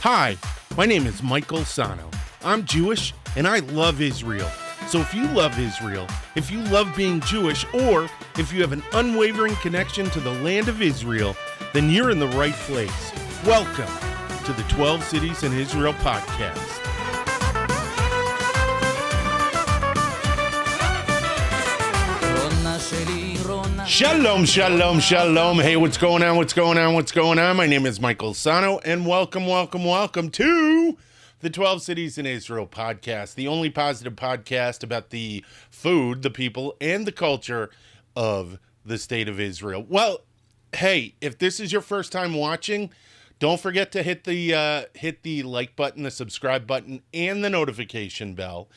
Hi, my name is Michael Sahno. I'm Jewish and I love Israel. So if you love Israel, if you love being Jewish, or if you have an unwavering connection to the land of Israel, then you're in the right place. Welcome to the 12 Cities in Israel podcast. Shalom, shalom, shalom. Hey, what's going on? What's going on? What's going on? My name is Michael Sahno, and welcome to the 12 Cities in Israel podcast, the only positive podcast about the food, the people, and the culture of the state of Israel. Well, hey, if this is your first time watching, don't forget to hit the like button, the subscribe button, and the notification bell.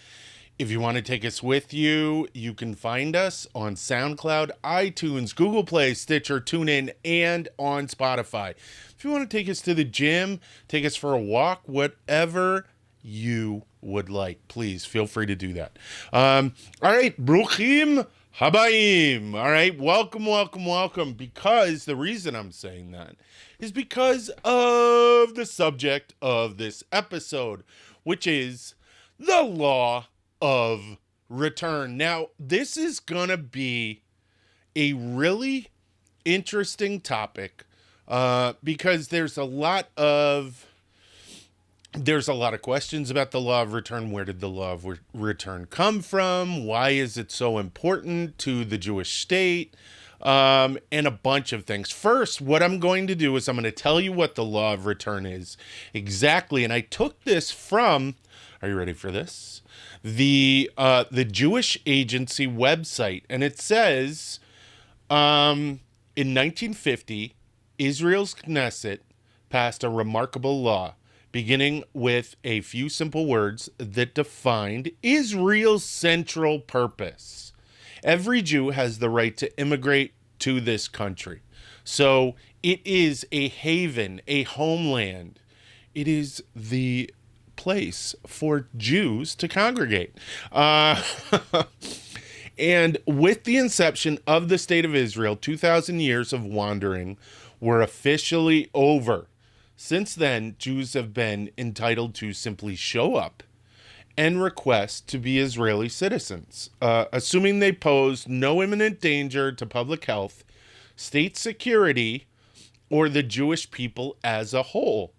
If you want to take us with you, you can find us on SoundCloud, iTunes, Google Play, Stitcher, TuneIn, and on Spotify. If you want to take us to the gym, take us for a walk, whatever you would like, please feel free to do that. All right, Bruchim Habayim. All right, welcome. Because the reason I'm saying that is because of the subject of this episode, which is the law of return. Now, this is gonna be a really interesting topic because there's a lot of questions about the law of return. Where did the law of return come from? Why is it so important to the Jewish state? And a bunch of things. First, what I'm going to do is I'm going to tell you what the law of return is exactly. And I took this from, are you ready for this? The Jewish Agency website, and it says, in 1950, Israel's Knesset passed a remarkable law, beginning with a few simple words that defined Israel's central purpose. Every Jew has the right to immigrate to this country. So it is a haven, a homeland. It is the place for Jews to congregate. And with the inception of the state of Israel, 2,000 years of wandering were officially over. Since then, Jews have been entitled to simply show up and request to be Israeli citizens, assuming they pose no imminent danger to public health, state security, or the Jewish people as a whole.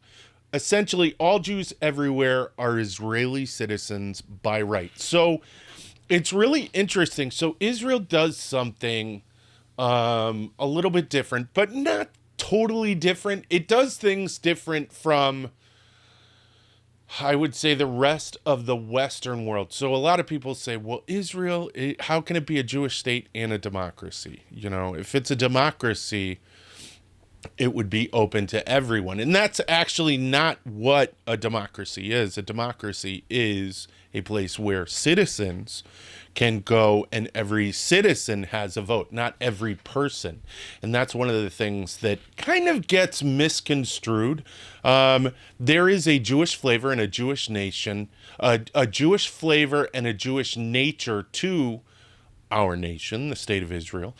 Essentially, all Jews everywhere are Israeli citizens by right. So it's really interesting. So Israel does something a little bit different, but not totally different. It does things different from, I would say, the rest of the Western world. So a lot of people say, well, Israel, how can it be a Jewish state and a democracy? You know, if it's a democracy, it would be open to everyone. And that's actually not what a democracy is. A democracy is a place where citizens can go and every citizen has a vote, not every person. And that's one of the things that kind of gets misconstrued. There is a Jewish flavor and a Jewish nation, a Jewish flavor and a Jewish nature to our nation, the state of Israel.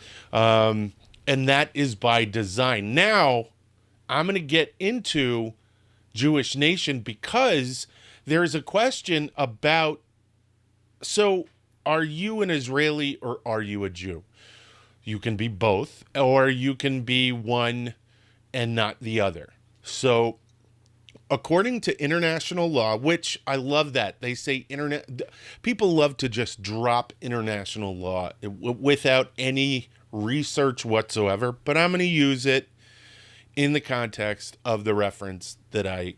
And that is by design. Now, I'm going to get into Jewish nation because there's a question about, so are you an Israeli or are you a Jew? You can be both, or you can be one and not the other. So according to international law, which I love that, they say people love to just drop international law without any research whatsoever, but I'm going to use it in the context of the reference that I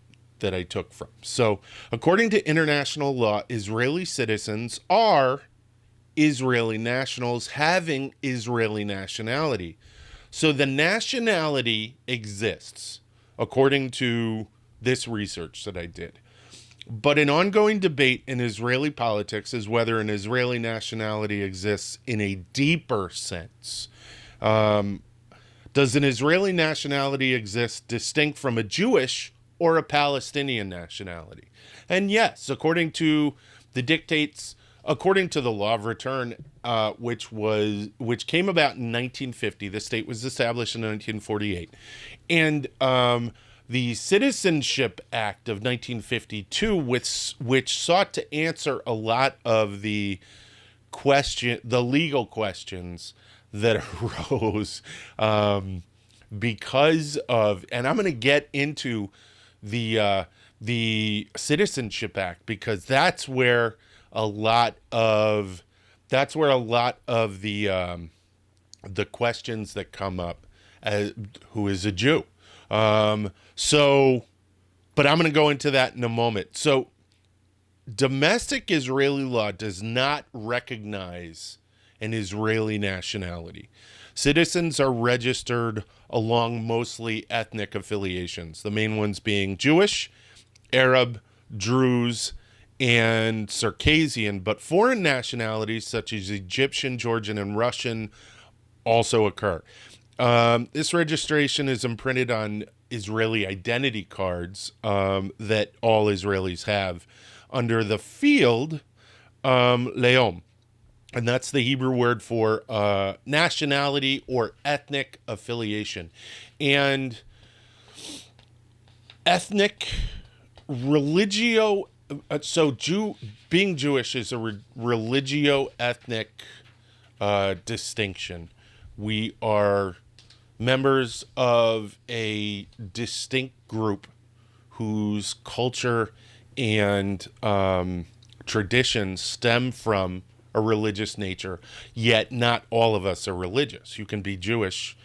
took from. So, according to international law, Israeli citizens are Israeli nationals having Israeli nationality. So the nationality exists, according to this research that I did. But an ongoing debate in Israeli politics is whether an Israeli nationality exists in a deeper sense. Does an Israeli nationality exist distinct from a Jewish or a Palestinian nationality? And yes, according to the law of return, which came about in 1950, the state was established in 1948, and the Citizenship Act of 1952, which sought to answer a lot of the legal questions that arose because of, and I'm going to get into the Citizenship Act, because that's where a lot of the questions that come up as who is a Jew. But I'm going to go into that in a moment. So domestic Israeli law does not recognize an Israeli nationality. Citizens are registered along mostly ethnic affiliations, the main ones being Jewish, Arab, Druze, and Circassian, but foreign nationalities such as Egyptian, Georgian, and Russian also occur. This registration is imprinted on Israeli identity cards that all Israelis have under the field Leom. And that's the Hebrew word for nationality or ethnic affiliation. And ethnic religio, being Jewish is a religio-ethnic distinction. We are members of a distinct group whose culture and traditions stem from a religious nature, yet not all of us are religious. You can be Jewish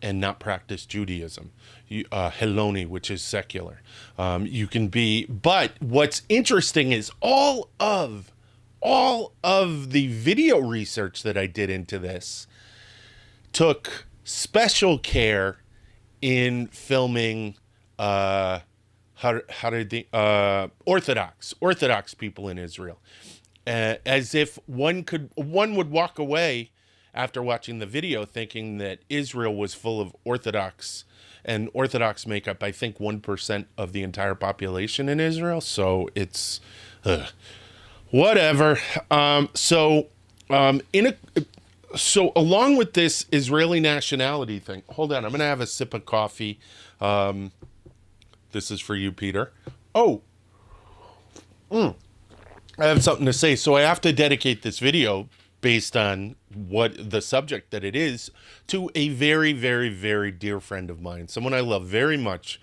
and not practice Judaism, Heloni, which is secular. You can be, but what's interesting is all of the video research that I did into this took special care in filming Orthodox people in Israel, as if one would walk away after watching the video thinking that Israel was full of Orthodox, and Orthodox make up, I think, 1% of the entire population in Israel. So it's whatever. So along with this Israeli nationality thing, hold on, I'm going to have a sip of coffee. This is for you, Peter. I have something to say. So I have to dedicate this video, based on what the subject that it is, to a very, very, very dear friend of mine, someone I love very much,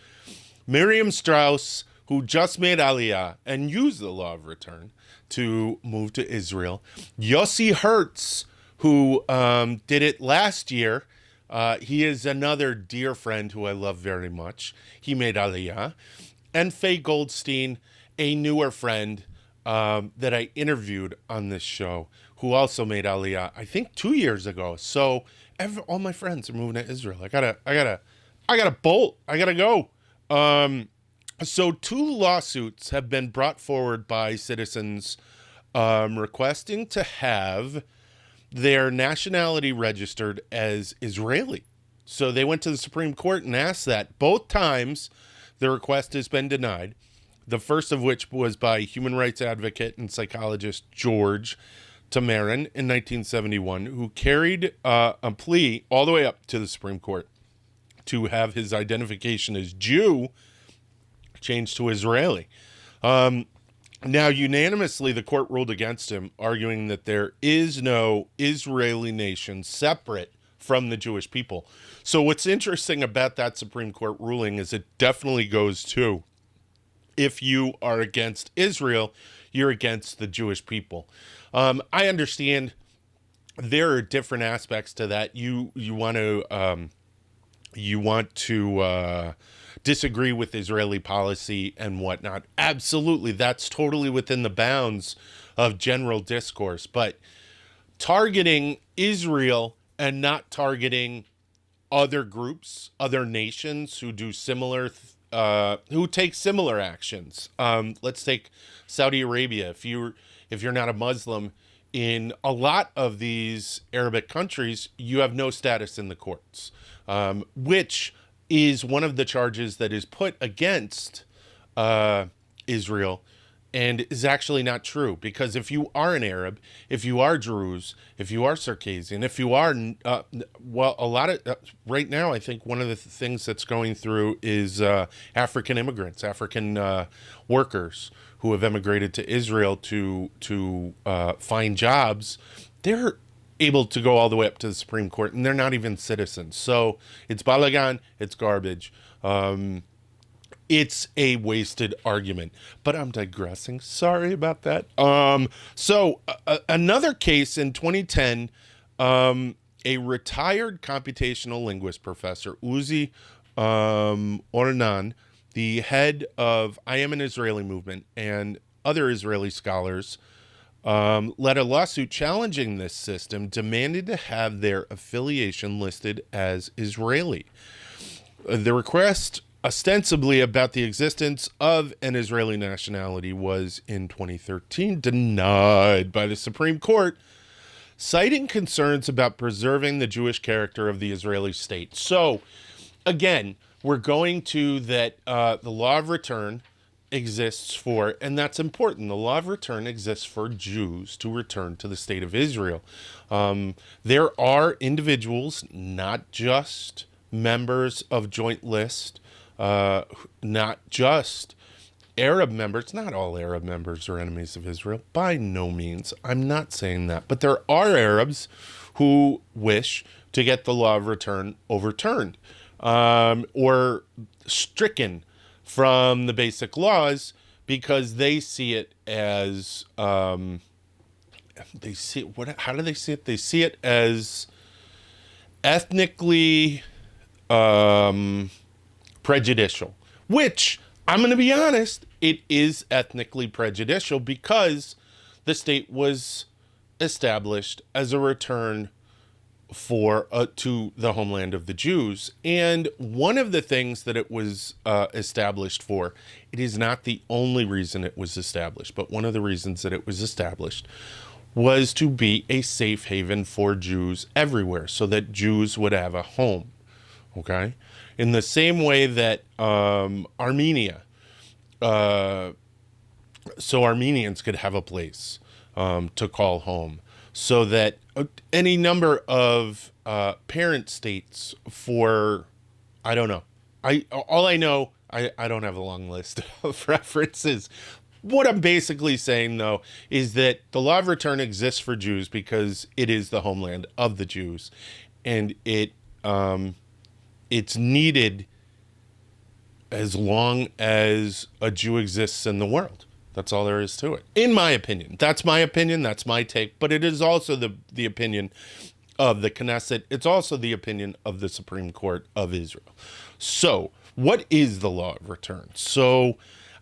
Miriam Strauss, who just made Aliyah and used the law of return to move to Israel. Yossi Hertz, who did it last year. He is another dear friend who I love very much. He made Aliyah. And Faye Goldstein, a newer friend that I interviewed on this show, who also made Aliyah, I think 2 years ago. So all my friends are moving to Israel. I gotta bolt. I gotta go. So 2 lawsuits have been brought forward by citizens requesting to have their nationality registered as Israeli. So they went to the Supreme Court and asked that. Both times the request has been denied. The first of which was by human rights advocate and psychologist George Tamarin in 1971, who carried a plea all the way up to the Supreme Court to have his identification as Jew changed to Israeli. Now, unanimously, the court ruled against him, arguing that there is no Israeli nation separate from the Jewish people. So what's interesting about that Supreme Court ruling is it definitely goes to, if you are against Israel, you're against the Jewish people. I understand there are different aspects to that. You want to disagree with Israeli policy and whatnot. Absolutely, that's totally within the bounds of general discourse. But targeting Israel and not targeting other groups, other nations who do similar, who take similar actions. Let's take Saudi Arabia. If you're not a Muslim, in a lot of these Arabic countries, you have no status in the courts, which is one of the charges that is put against Israel and is actually not true. Because if you are an Arab, if you are Druze, if you are Circassian, if you are, a lot of, right now, I think one of the things that's going through is African immigrants, African workers who have emigrated to Israel to find jobs. They're able to go all the way up to the Supreme Court, and they're not even citizens. So it's balagan, it's garbage. It's a wasted argument, but I'm digressing. Sorry about that. Another case in 2010, a retired computational linguist professor, Uzi Ornan, the head of I Am an Israeli Movement and other Israeli scholars, led a lawsuit challenging this system, demanded to have their affiliation listed as Israeli. The request, ostensibly about the existence of an Israeli nationality, was in 2013 denied by the Supreme Court, citing concerns about preserving the Jewish character of the Israeli state. So, again, we're going to that the law of return exists for, and that's important, the law of return exists for Jews to return to the state of Israel. There are individuals, not just members of Joint List, not just Arab members. Not all Arab members are enemies of Israel. By no means. I'm not saying that. But there are Arabs who wish to get the law of return overturned or stricken from the basic laws because they see it as how do they see it? They see it as ethnically prejudicial, which, I'm going to be honest, it is ethnically prejudicial because the state was established as a return for to the homeland of the Jews. And one of the things that it was established for, it is not the only reason it was established, but one of the reasons that it was established was to be a safe haven for Jews everywhere so that Jews would have a home. Okay? In the same way that Armenia, so Armenians could have a place to call home, so that any number of parent states for, I don't know. I don't have a long list of references. What I'm basically saying, though, is that the law of return exists for Jews because it is the homeland of the Jews, and it's needed as long as a Jew exists in the world. That's all there is to it, in my opinion. That's my opinion. That's my take. But it is also the opinion of the Knesset. It's also the opinion of the Supreme Court of Israel. So what is the law of return? So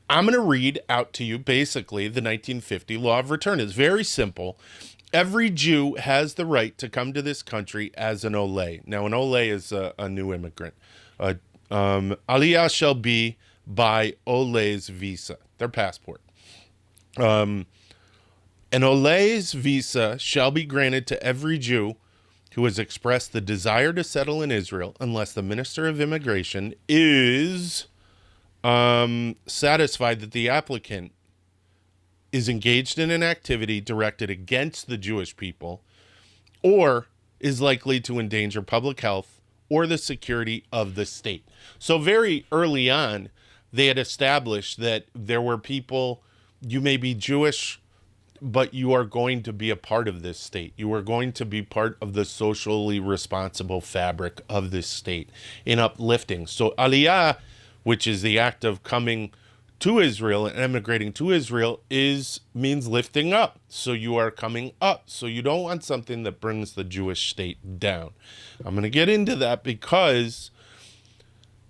I'm going to read out to you basically the 1950 law of return. It's very simple. Every Jew has the right to come to this country as an Ole. Now, an Ole is a new immigrant. Aliyah shall be by Ole's visa, their passport. An Ole's visa shall be granted to every Jew who has expressed the desire to settle in Israel unless the Minister of Immigration is satisfied that the applicant is engaged in an activity directed against the Jewish people or is likely to endanger public health or the security of the state. So very early on, they had established that there were people, you may be Jewish, but you are going to be a part of this state. You are going to be part of the socially responsible fabric of this state in uplifting. So Aliyah, which is the act of coming to Israel and emigrating to Israel, means lifting up. So you are coming up. So you don't want something that brings the Jewish state down. I'm going to get into that because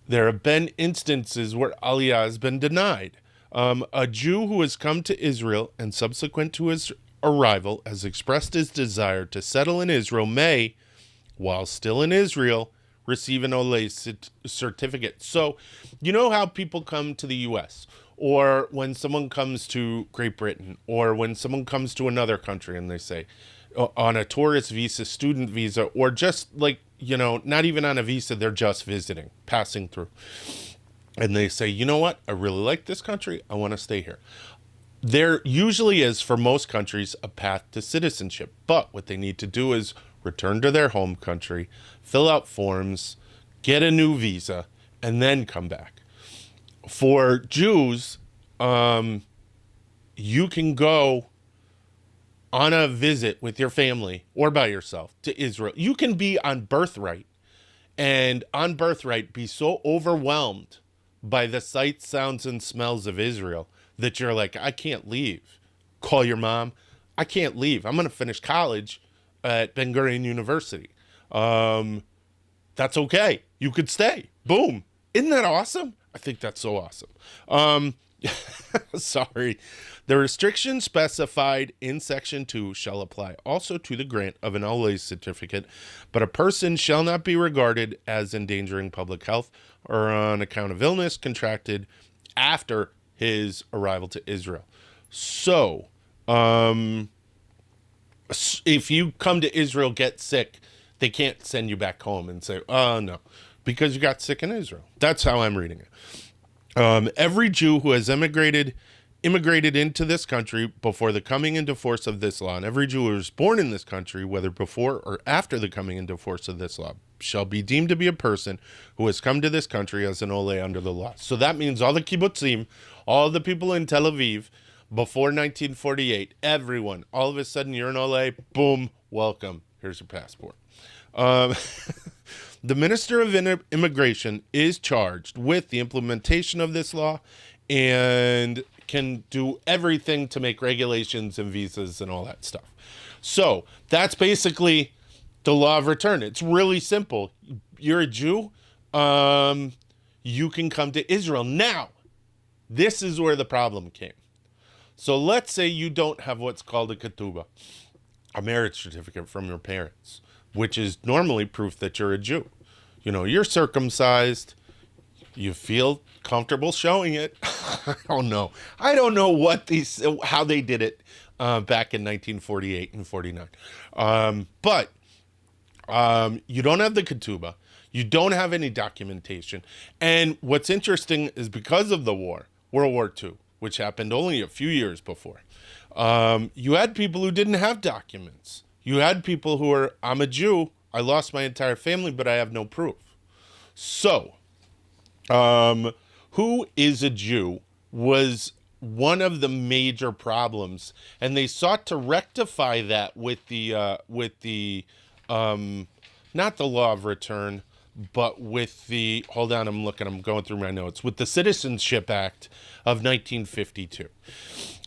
there have been instances where Aliyah has been denied. A Jew who has come to Israel and subsequent to his arrival has expressed his desire to settle in Israel may, while still in Israel, receive an Ole certificate. So you know how people come to the U.S., or when someone comes to Great Britain, or when someone comes to another country and they say, on a tourist visa, student visa, or just like, not even on a visa, they're just visiting, passing through. And they say, you know what? I really like this country. I want to stay here. There usually is, for most countries, a path to citizenship. But what they need to do is return to their home country, fill out forms, get a new visa, and then come back. For Jews, you can go on a visit with your family or by yourself to Israel. You can be on birthright, and on birthright be so overwhelmed by the sights, sounds, and smells of Israel that you're like, I can't leave. Call your mom. I can't leave. I'm going to finish college at Ben Gurion University. That's okay. You could stay. Boom. Isn't that awesome? I think that's so awesome. Sorry. The restrictions specified in Section 2 shall apply also to the grant of an Olay certificate, but a person shall not be regarded as endangering public health or on account of illness contracted after his arrival to Israel. So, if you come to Israel, get sick, they can't send you back home and say, oh, no, because you got sick in Israel. That's how I'm reading it. Every Jew who has immigrated into this country before the coming into force of this law, and every Jew who was born in this country, whether before or after the coming into force of this law, shall be deemed to be a person who has come to this country as an Olay under the law. So that means all the kibbutzim, all the people in Tel Aviv before 1948, everyone, all of a sudden you're an Olay, boom, welcome, here's your passport. The Minister of Immigration is charged with the implementation of this law and can do everything to make regulations and visas and all that stuff. So that's basically the law of return. It's really simple. You're a Jew. You can come to Israel. Now, this is where the problem came. So let's say you don't have what's called a ketubah, a marriage certificate from your parents, which is normally proof that you're a Jew. You know, you're circumcised. You feel comfortable showing it. I don't know how they did it back in 1948 and 49. But you don't have the ketubah. You don't have any documentation. And what's interesting is because of the war, World War II, which happened only a few years before, you had people who didn't have documents. You had people who were, I'm a Jew, I lost my entire family, but I have no proof. So, who is a Jew was one of the major problems, and they sought to rectify that with the not the law of return, but with the, hold on, I'm going through my notes, with the Citizenship Act of 1952.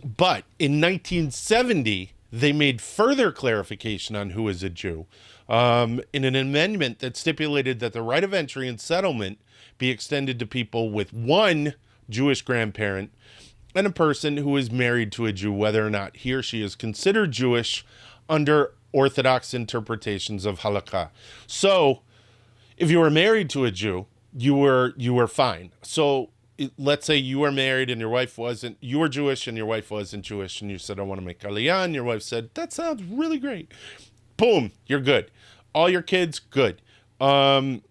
But in 1970, they made further clarification on who is a Jew in an amendment that stipulated that the right of entry and settlement be extended to people with one Jewish grandparent and a person who is married to a Jew, whether or not he or she is considered Jewish under Orthodox interpretations of halakha. So if you were married to a Jew, you were fine. So let's say you were married and your wife wasn't, you were Jewish and your wife wasn't Jewish, and you said, I want to make aliyah, and your wife said, that sounds really great. Boom, you're good. All your kids, good. The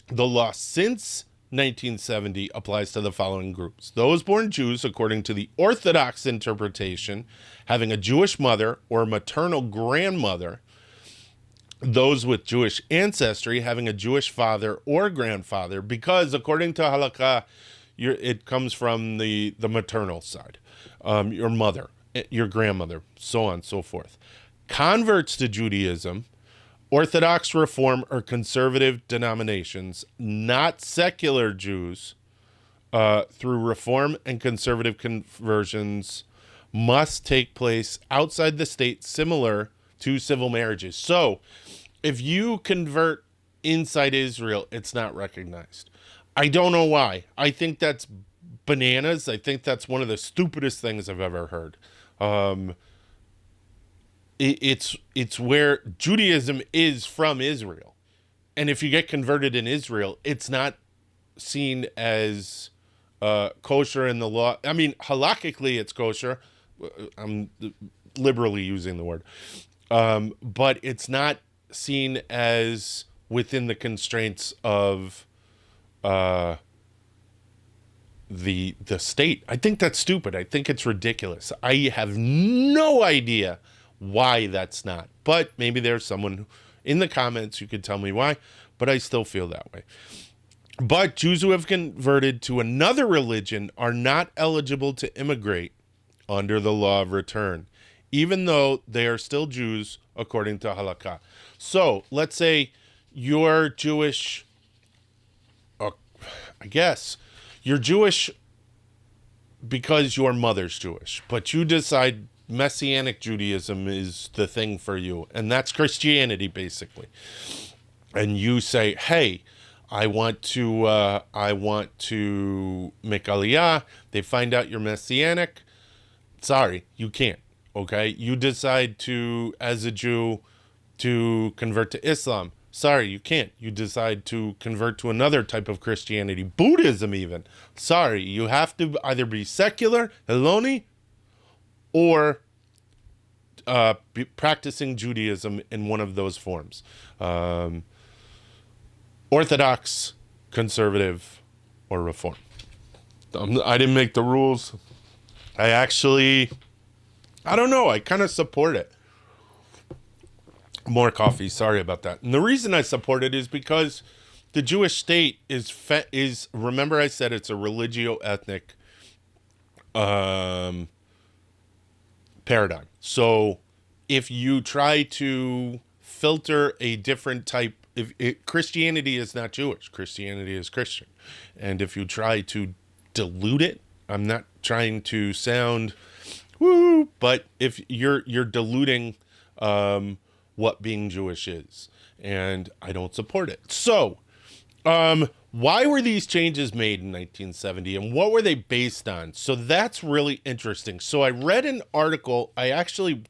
law since 1970 applies to the following groups. Those born Jews, according to the Orthodox interpretation, having a Jewish mother or maternal grandmother. Those with Jewish ancestry, having a Jewish father or grandfather, because according to halakha, it comes from the maternal side, your mother, your grandmother, so on and so forth. Converts to Judaism, Orthodox, Reform, or conservative denominations, not secular Jews, through Reform and conservative conversions, must take place outside the state, similar to civil marriages. So if you convert inside Israel, it's not recognized. I don't know why. I think that's bananas. I think that's one of the stupidest things I've ever heard. It's where Judaism is from Israel. And if you get converted in Israel, it's not seen as kosher in the law. I mean, halakhically, it's kosher. I'm liberally using the word. But it's not seen as within the constraints of the state. I think that's stupid. I think it's ridiculous. I have no idea why that's not. But maybe there's someone in the comments who could tell me why, but I still feel that way. But Jews who have converted to another religion are not eligible to immigrate under the law of return, even though they are still Jews according to halakha. So let's say you're Jewish, I guess you're Jewish because your mother's Jewish, but you decide Messianic Judaism is the thing for you, and that's Christianity basically. And you say, hey, I want to make Aliyah. They find out you're Messianic. Sorry, you can't. Okay, you decide to, as a Jew, to convert to Islam. Sorry, you can't. You decide to convert to another type of Christianity, Buddhism even. Sorry, you have to either be secular, Heloni, or be practicing Judaism in one of those forms. Orthodox, conservative, or reform. I didn't make the rules. I don't know. I kind of support it. More coffee. Sorry about that. And the reason I support it is because the Jewish state is remember I said it's a religio-ethnic paradigm. So if you try to filter a different type, Christianity is not Jewish. Christianity is Christian. And if you try to dilute it, I'm not trying to sound woo, but if you're diluting what being Jewish is, and I don't support it. So, why were these changes made in 1970, and what were they based on? So that's really interesting. So I read an article. I actually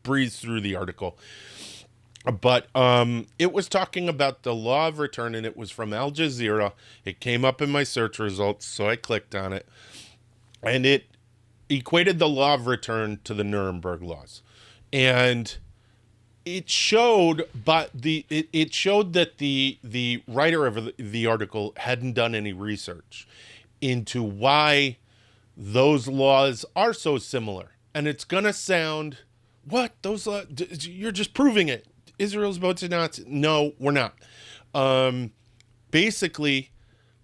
breezed through the article, but it was talking about the law of return, and it was from Al Jazeera. It came up in my search results, so I clicked on it, and it equated the law of return to the Nuremberg laws, and it showed, it showed that the writer of the article hadn't done any research into why those laws are so similar. And it's gonna sound, what, those laws, you're just proving it. Israel's about to not. No, we're not. Basically,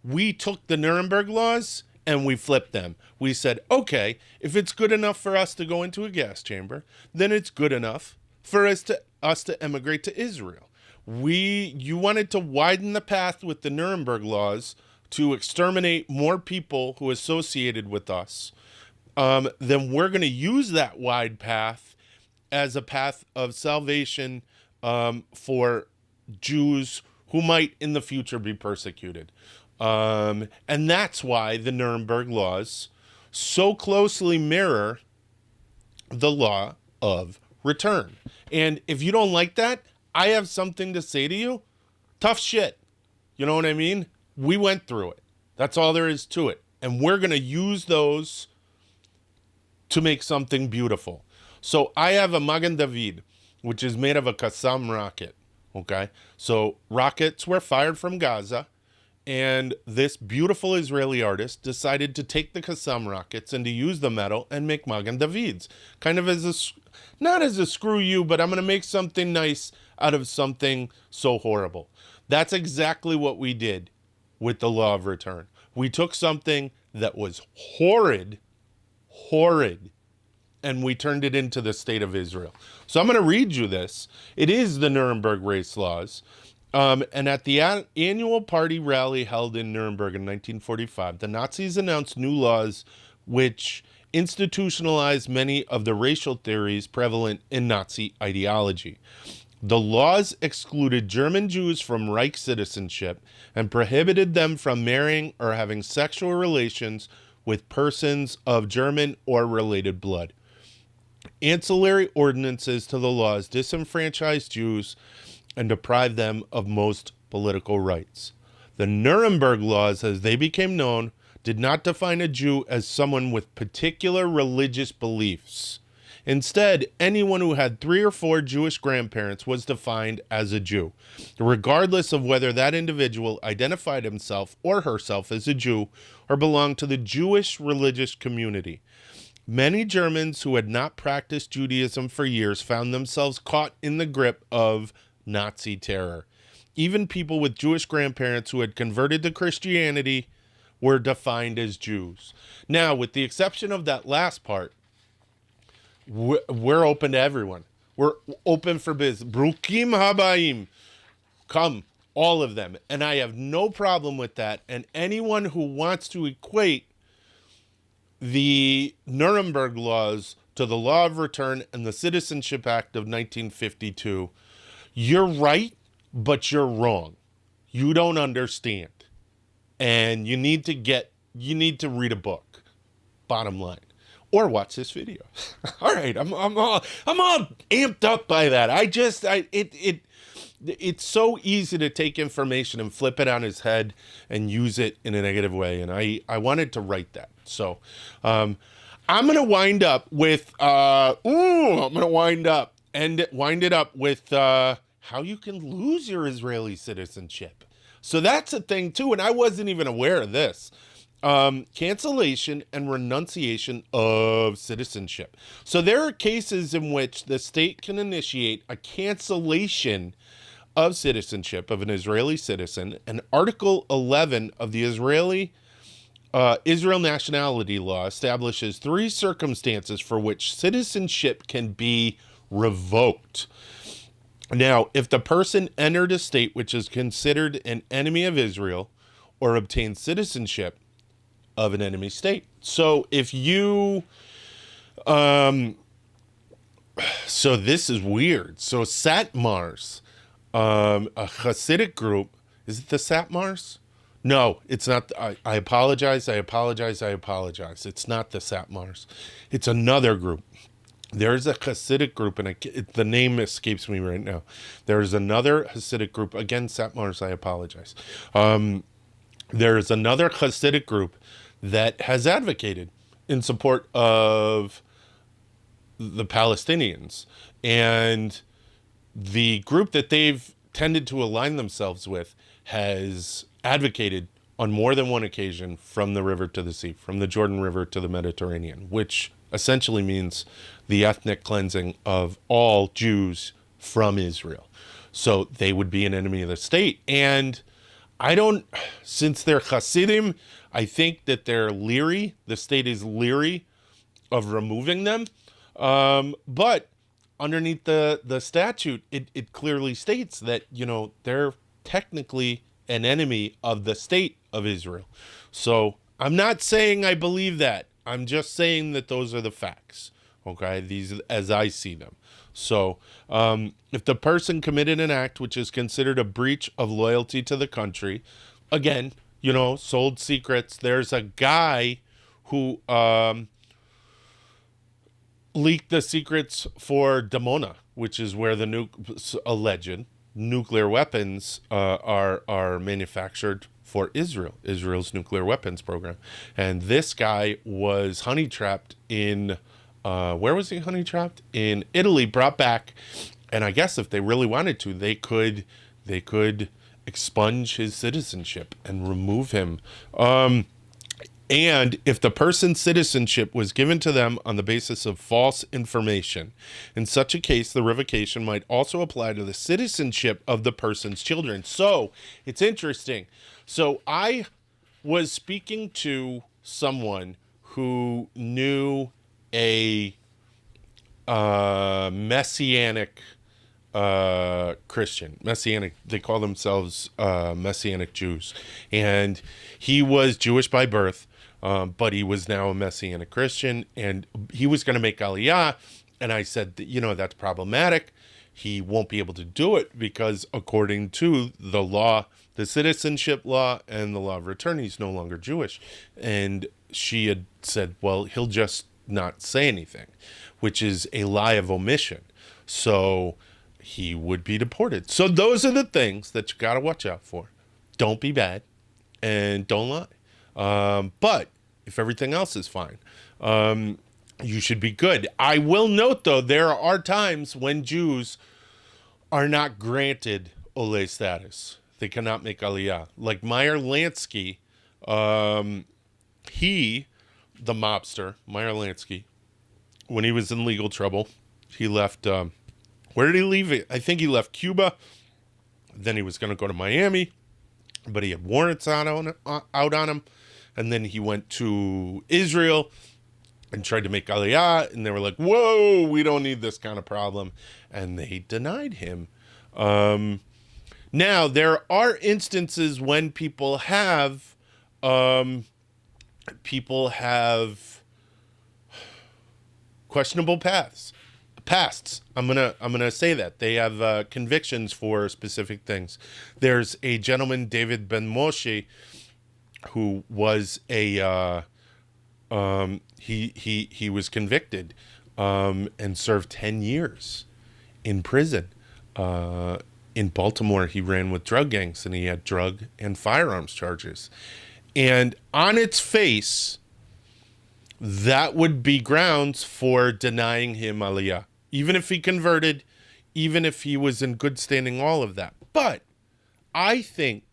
we took the Nuremberg laws and we flipped them. We said, okay, if it's good enough for us to go into a gas chamber, then it's good enough for us to emigrate to Israel. You wanted to widen the path with the Nuremberg laws to exterminate more people who associated with us. Then we're going to use that wide path as a path of salvation for Jews who might in the future be persecuted. And that's why the Nuremberg laws so closely mirror the law of return. And if you don't like that, I have something to say to you. Tough shit. You know what I mean? We went through it. That's all there is to it. And we're going to use those to make something beautiful. So I have a Magen David, which is made of a Qassam rocket. Okay? So rockets were fired from Gaza, and this beautiful Israeli artist decided to take the Qassam rockets and to use the metal and make Magen Davids. Kind of as not as a screw you, but I'm going to make something nice out of something so horrible. That's exactly what we did with the law of return. We took something that was horrid, and we turned it into the state of Israel. So I'm going to read you this. It is the Nuremberg race laws. And at the annual party rally held in Nuremberg in 1945, the Nazis announced new laws which institutionalized many of the racial theories prevalent in Nazi ideology. The laws excluded German Jews from Reich citizenship and prohibited them from marrying or having sexual relations with persons of German or related blood. Ancillary ordinances to the laws disenfranchised Jews and deprived them of most political rights. The Nuremberg laws, as they became known, did not define a Jew as someone with particular religious beliefs. Instead, anyone who had 3 or 4 Jewish grandparents was defined as a Jew, regardless of whether that individual identified himself or herself as a Jew or belonged to the Jewish religious community. Many Germans who had not practiced Judaism for years found themselves caught in the grip of Nazi terror. Even people with Jewish grandparents who had converted to Christianity were defined as Jews. Now, with the exception of that last part, we're open to everyone. We're open for business. Brukim habayim. Come, all of them. And I have no problem with that. And anyone who wants to equate the Nuremberg laws to the Law of Return and the Citizenship Act of 1952, you're right, but you're wrong. You don't understand. And you need to read a book, bottom line, or watch this video. All right, I'm all amped up by that. It's so easy to take information and flip it on his head and use it in a negative way. And I wanted to write that. So I'm going to wind up with, wind it up with how you can lose your Israeli citizenship. So that's a thing too. And I wasn't even aware of this. Cancellation and renunciation of citizenship. So there are cases in which the state can initiate a cancellation of citizenship of an Israeli citizen, and Article 11 of the Israel nationality law establishes 3 circumstances for which citizenship can be revoked. Now, if the person entered a state which is considered an enemy of Israel or obtained citizenship of an enemy state. So if you, so this is weird. So Satmars, a Hasidic group, is it the Satmars? No, it's not. I apologize. It's not the Satmars. It's another group. There's a Hasidic group, and the name escapes me right now. There's another Hasidic group. Again, Satmars, I apologize. There's another Hasidic group that has advocated in support of the Palestinians. And the group that they've tended to align themselves with has advocated on more than one occasion from the river to the sea, from the Jordan River to the Mediterranean, which essentially means the ethnic cleansing of all Jews from Israel. So they would be an enemy of the state. And since they're Hasidim, I think that they're leery. The state is leery of removing them. But underneath the statute, it clearly states that, they're technically an enemy of the state of Israel. So I'm not saying I believe that. I'm just saying that those are the facts. Okay, these as I see them. So if the person committed an act which is considered a breach of loyalty to the country, again, sold secrets. There's a guy who leaked the secrets for Dimona, which is where the alleged nuclear weapons are manufactured for Israel's nuclear weapons program. And this guy was honey trapped in where was he honey trapped? In Italy, brought back, and I guess if they really wanted to, they could expunge his citizenship and remove him. And if the person's citizenship was given to them on the basis of false information, in such a case, the revocation might also apply to the citizenship of the person's children. So it's interesting. So I was speaking to someone who knew a Messianic Christian, Messianic, they call themselves Messianic Jews. And he was Jewish by birth, but he was now a Messianic Christian, and he was going to make Aliyah. And I said, that's problematic. He won't be able to do it because according to the law, the citizenship law and the law of return, he's no longer Jewish. And she had said, well, he'll just not say anything, which is a lie of omission. So he would be deported. So those are the things that you got to watch out for. Don't be bad and don't lie. But if everything else is fine, you should be good. I will note, though, there are times when Jews are not granted Ole status. They cannot make Aliyah. Like Meyer Lansky, the mobster, Meyer Lansky, when he was in legal trouble, he left, where did he leave? I think he left Cuba. Then he was going to go to Miami, but he had warrants out on him. And then he went to Israel and tried to make Aliyah, and they were like, whoa, we don't need this kind of problem. And they denied him. Now, there are instances when people have questionable pasts. I'm gonna say that they have convictions for specific things. There's a gentleman, David Ben Moshe, who was he was convicted and served 10 years in prison. In Baltimore, he ran with drug gangs, and he had drug and firearms charges. And on its face, that would be grounds for denying him Aliyah. Even if he converted, even if he was in good standing, all of that. But I think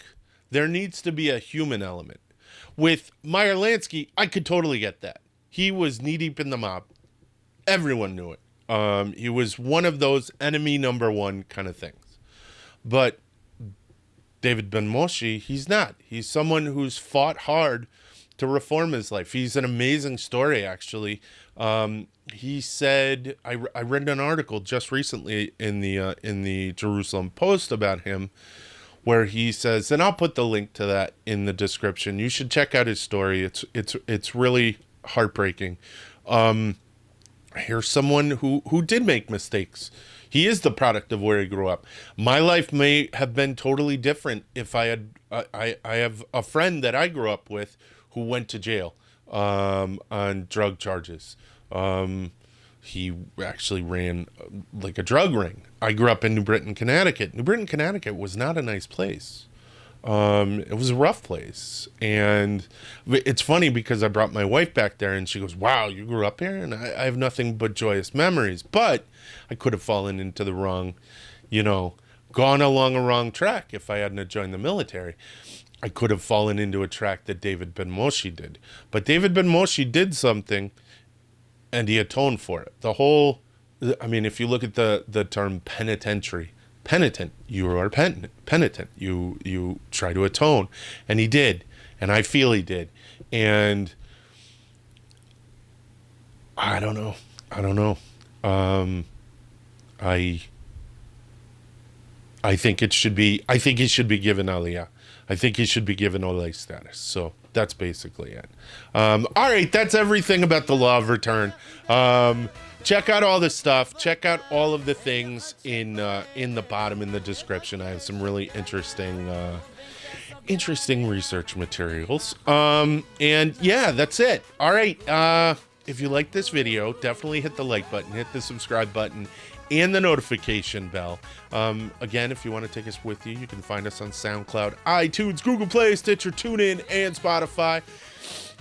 there needs to be a human element. With Meyer Lansky, I could totally get that. He was knee-deep in the mob. Everyone knew it. He was one of those enemy number one kind of things. But David Ben Moshe, he's not. He's someone who's fought hard to reform his life. He's an amazing story, actually. He said, I read an article just recently in the Jerusalem Post about him, where he says, and I'll put the link to that in the description. You should check out his story. It's really heartbreaking. Here's someone who did make mistakes. He is the product of where he grew up. My life may have been totally different if I had. I have a friend that I grew up with who went to jail on drug charges. He actually ran like a drug ring. I grew up in New Britain, Connecticut. New Britain, Connecticut was not a nice place. It was a rough place. And it's funny because I brought my wife back there and she goes, wow, you grew up here? And I have nothing but joyous memories. But I could have fallen into the wrong, gone along a wrong track if I hadn't joined the military. I could have fallen into a track that David Ben Moshe did. But David Ben Moshe did something and he atoned for it. If you look at the term penitentiary, penitent, you are penitent. You try to atone. And he did. And I feel he did. And I don't know. I think he should be given Aliyah. I think he should be given Ole status. So that's basically it. All right, that's everything about the law of return. Check out all this stuff. Check out all of the things in the bottom in the description. I have some really interesting research materials. And yeah, that's it. All right. If you like this video, definitely hit the like button, hit the subscribe button, and the notification bell. Again, if you want to take us with you, you can find us on SoundCloud, iTunes, Google Play, Stitcher, TuneIn, and Spotify.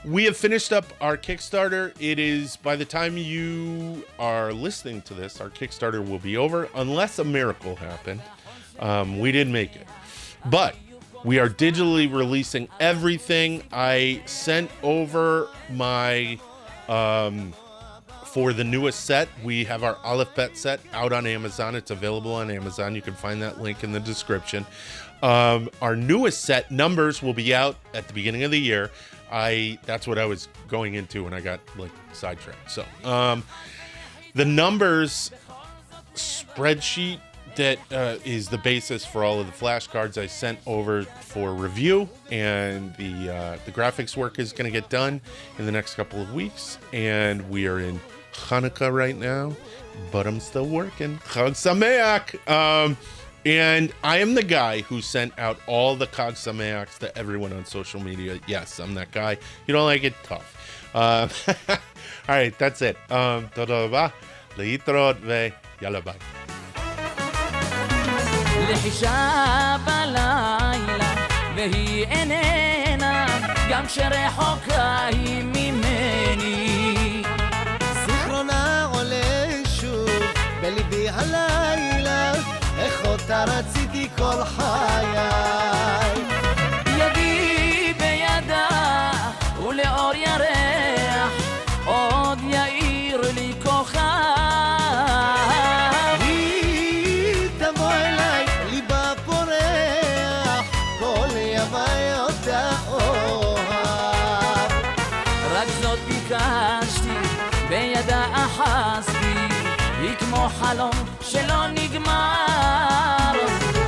We have finished up our Kickstarter. It is, by the time you are listening to this, our Kickstarter will be over, unless a miracle happened. We did make it. But we are digitally releasing everything. I sent over my... for the newest set, we have our Aleph Bet set out on Amazon. It's available on Amazon. You can find that link in the description. Our newest set, Numbers, will be out at the beginning of the year. That's what I was going into when I got sidetracked. So the Numbers spreadsheet that is the basis for all of the flashcards I sent over for review, and the graphics work is going to get done in the next couple of weeks. And we are in Hanukkah right now, but I'm still working. Chag Sameach. And I am the guy who sent out all the Chag Sameachs to everyone on social media. Yes, I'm that guy. You don't like it? Tough. All right, that's it. Toda raba, להתראות ויאללה ביי. לחישה בלילה והיא איננה גם כשרחוקה היא ממני בליבי הלילה, איך אותה רציתי כל חיי. ידי בידה ולאור ירח עוד יאיר לי כוכב. היא תבוא אליי, ליבה פורח, כל ימי אותה אוהב. רק זאת ביקשתי, בידה אחזתי, היא כמו חלום שלא נגמר.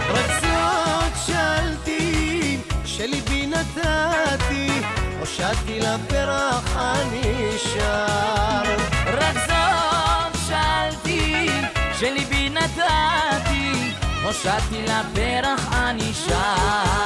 רק זאת שאלתי, שליבי נתתי, הושעתי לפרח הנשאר. רק זאת שאלתי, שליבי נתתי, הושעתי לפרח הנשאר.